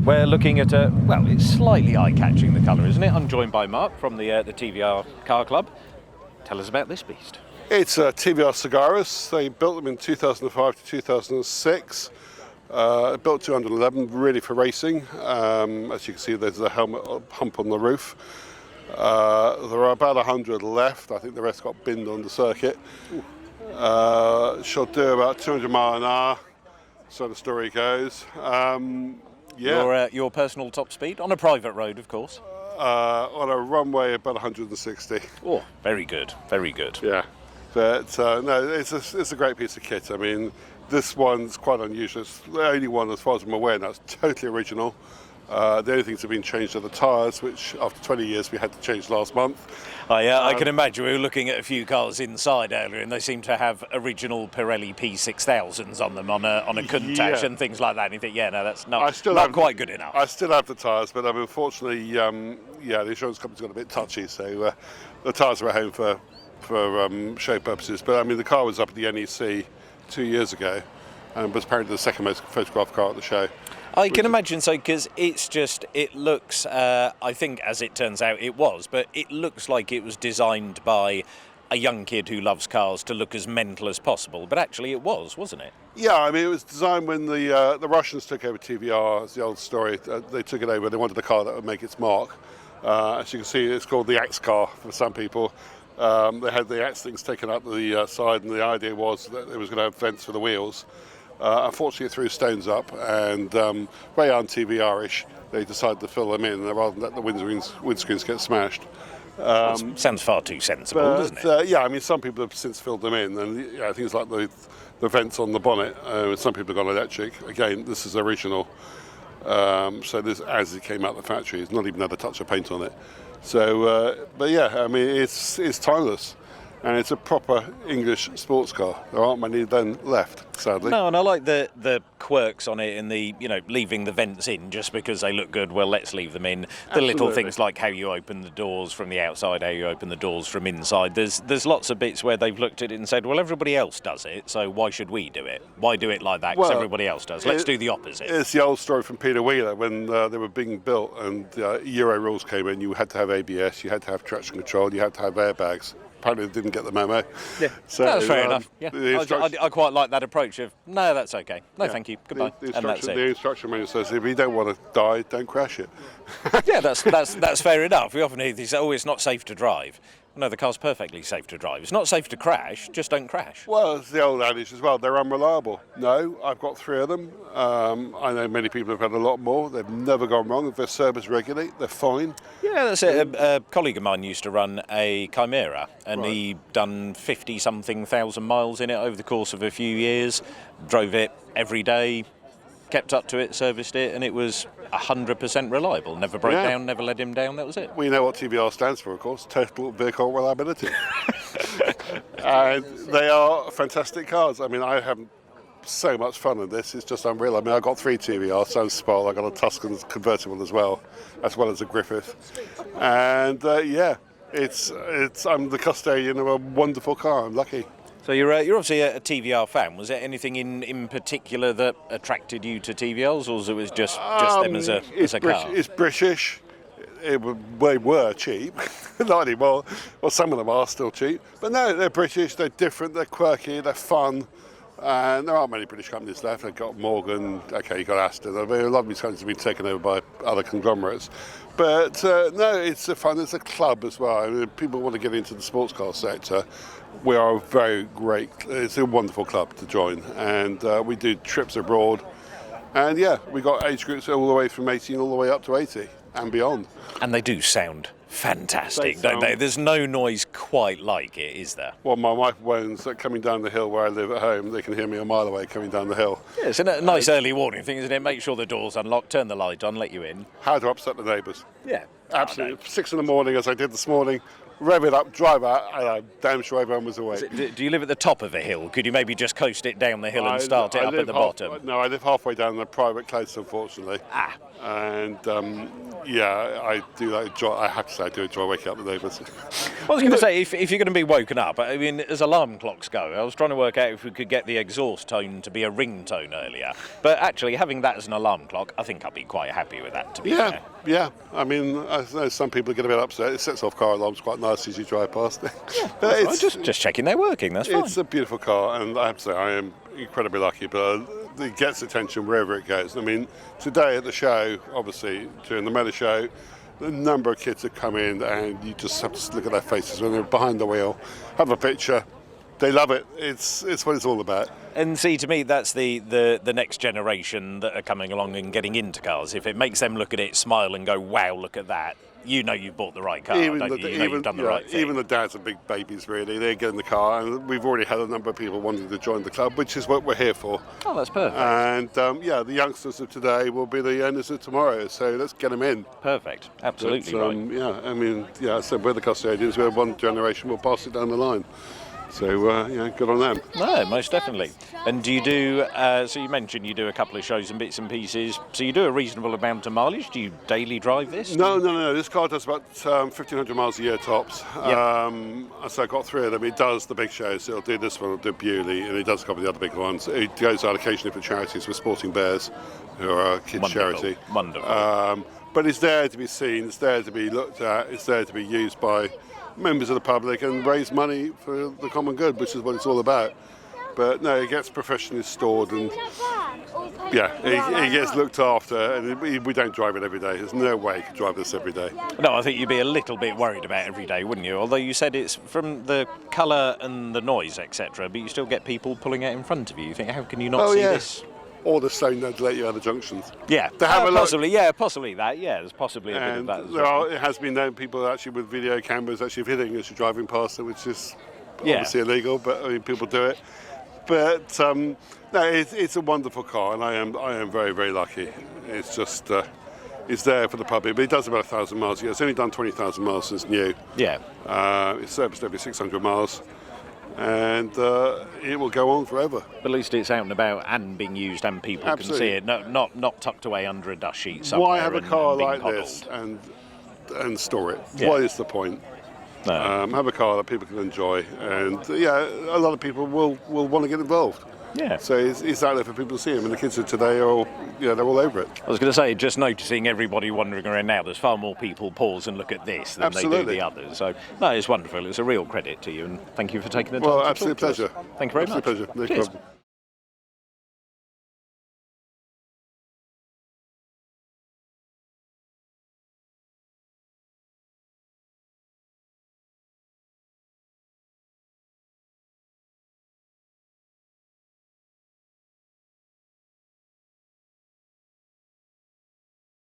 We're looking at a, well, it's slightly eye-catching, the colour, isn't it? I'm joined by Mark from the TVR Car Club. Tell us about this beast. It's a TVR Sagaris. They built them in 2005 to 2006. Built 211, really for racing. As you can see, there's a helmet hump on the roof. There are about 100 left. I think the rest got binned on the circuit. Should do about 200 miles an hour, so the story goes. Yeah. Your personal top speed on a private road, of course. On a runway about 160. Oh, very good, very good. Yeah, but no, it's a great piece of kit. I mean, this one's quite unusual. It's the only one, as far as I'm aware, now it's totally original. The only things have been changed are the tyres, which after 20 years we had to change last month. I can imagine. We were looking at a few cars inside earlier, and they seem to have original Pirelli P6000s on them, on a Countach and things like that. And you think, yeah, no, that's not quite good enough. I still have the tyres, but unfortunately, the insurance company's got a bit touchy, so the tyres are at home for show purposes. But I mean, the car was up at the NEC 2 years ago, and was apparently the second most photographed car at the show. I can imagine so, because it looks, I think as it turns out it was, but it looks like it was designed by a young kid who loves cars to look as mental as possible, but actually it was, wasn't it? Yeah, I mean, it was designed when the Russians took over TVR. It's the old story. They took it over. They wanted a car that would make its mark. As you can see, it's called the Axe car for some people. They had the Axe things taken up the side, and the idea was that it was going to have vents for the wheels. Unfortunately, it threw stones up, and very un-TVR-ish, they decided to fill them in rather than let the windscreens get smashed. Sounds far too sensible, doesn't it? Yeah, I mean, some people have since filled them in, and things like the vents on the bonnet, some people have gone electric. Again, this is original, so this as it came out of the factory, it's not even had a touch of paint on it. So, but yeah, I mean, it's timeless. And it's a proper English sports car. There aren't many then left, sadly. No, and I like the quirks on it and the, leaving the vents in just because they look good. Well, let's leave them in. The Absolutely. Little things like how you open the doors from the outside, how you open the doors from inside. There's lots of bits where they've looked at it and said, well, everybody else does it, so why should we do it? Why do it like that? Because everybody else does. Let's do the opposite. It's the old story from Peter Wheeler when they were being built and Euro rules came in. You had to have ABS, you had to have traction control, you had to have airbags. Apparently they didn't get the memo. Yeah, so, that's fair enough. Yeah. I quite like that approach of, no, that's okay. No, thank you. Goodbye. The instruction manual says if you don't want to die, don't crash it. Yeah, that's fair enough. We often hear these, it's not safe to drive. No, the car's perfectly safe to drive. It's not safe to crash, just don't crash. Well, it's the old adage as well, they're unreliable. No, I've got 3 of them. I know many people have had a lot more. They've never gone wrong. If they're serviced regularly, they're fine. Yeah, that's it. A colleague of mine used to run a Chimera, and he done 50-something thousand miles in it over the course of a few years, drove it every day, kept up to it, serviced it, and it was 100% reliable. Never broke down, never let him down, that was it. We know what TVR stands for, of course, Total Vehicle Reliability. And they are fantastic cars. I mean, I have so much fun in this, it's just unreal. I mean, I've got 3 TVRs, so spoiled. I've got a Tuscan convertible as well as a Griffith. And I'm the custodian of a wonderful car. I'm lucky. So you're obviously a TVR fan. Was there anything in particular that attracted you to TVRs, or was it just them as a car? It's British. They were cheap, not anymore. Well, some of them are still cheap, but no, they're British. They're different. They're quirky. They're fun. And there aren't many British companies left. They've got Morgan. Okay, you've got Aston. I mean, a lot of these companies have been taken over by other conglomerates. But no, it's fun. It's a club as well. I mean, people want to get into the sports car sector. We are it's a wonderful club to join, and we do trips abroad, and we got age groups all the way from 18 all the way up to 80 and beyond. And they do sound fantastic, don't they? There's no noise quite like it, is there? Well, my wife moans that coming down the hill where I live at home, they can hear me a mile away coming down the hill. Yeah, it's a nice early warning thing, isn't it? Make sure the door's unlocked, turn the light on, let you in. How to upset the neighbours. Yeah. Absolutely. 6 in the morning, as I did this morning, rev it up, drive out, and I'm damn sure everyone was awake. Do you live at the top of a hill? Could you maybe just coast it down the hill and start it up at the bottom? No, I live halfway down the private close, unfortunately. And yeah, I do like. I have to say, I do enjoy waking up the neighbours. I was going to say, if you're going to be woken up, I mean, as alarm clocks go, I was trying to work out if we could get the exhaust tone to be a ringtone earlier. But actually, having that as an alarm clock, I think I'd be quite happy with that, to be fair. Yeah. I mean, I know some people get a bit upset. It sets off car alarms quite nice as you drive past it. But it's just checking they're working, that's fine. It's a beautiful car, and I have to say, I am incredibly lucky, but it gets attention wherever it goes. I mean, today at the show, obviously, during the Meta show, the number of kids that come in, and you just have to look at their faces when they're behind the wheel, have a picture. They love it. It's what it's all about. And see, to me, that's the next generation that are coming along and getting into cars. If it makes them look at it, smile and go, wow, look at that, you know you've bought the right car, you've done the right thing. Even the dads are big babies, really. They get in the car, and we've already had a number of people wanting to join the club, which is what we're here for. Oh, that's perfect. And the youngsters of today will be the owners of tomorrow, so let's get them in. Perfect, absolutely right. Yeah, I mean, so we're the custodians, we're one generation, we'll pass it down the line. So, good on them. No, most definitely. And do you do, so you mentioned you do a couple of shows and bits and pieces, so you do a reasonable amount of mileage? Do you daily drive this? No. This car does about 1,500 miles a year tops. So I've got 3 of them. It does the big shows. It'll do this one, it'll do Bewley, and it does a couple of the other big ones. It goes out occasionally for charities for Sporting Bears, who are a kids' charity. Wonderful. But it's there to be seen, it's there to be looked at, it's there to be used by members of the public and raise money for the common good, which is what it's all about. But no, it gets professionally stored, and it gets looked after, and we don't drive it every day. There's no way you could drive this every day. No, I think you'd be a little bit worried about every day, wouldn't you? Although you said it's from the colour and the noise, etc., but you still get people pulling out in front of you. You think, how can you not see this? Or the stone they'd let you out of the junctions. Yeah, possibly that. Yeah, there's possibly a bit of that as well. It has been known people actually with video cameras actually hitting as you're driving past it, which is obviously illegal, but I mean, people do it. But no, it's a wonderful car, and I am very, very lucky. It's just it's there for the public, but it does about 1,000 miles a year. It's only done 20,000 miles since new. Yeah. It's serviced every 600 miles. And it will go on forever. But at least it's out and about and being used, and people can see it, not tucked away under a dust sheet somewhere. Why have a car like this and store it? Yeah. What is the point? No. Have a car that people can enjoy, and a lot of people will want to get involved. Yeah. So it's out there for people to see them, and the kids of today are all, they're all over it. I was going to say, just noticing everybody wandering around now, there's far more people pause and look at this than they do the others. So, no, it's wonderful. It's a real credit to you, and thank you for taking the time to absolute talk to pleasure. us. Thank you very much. Absolute pleasure. No problem.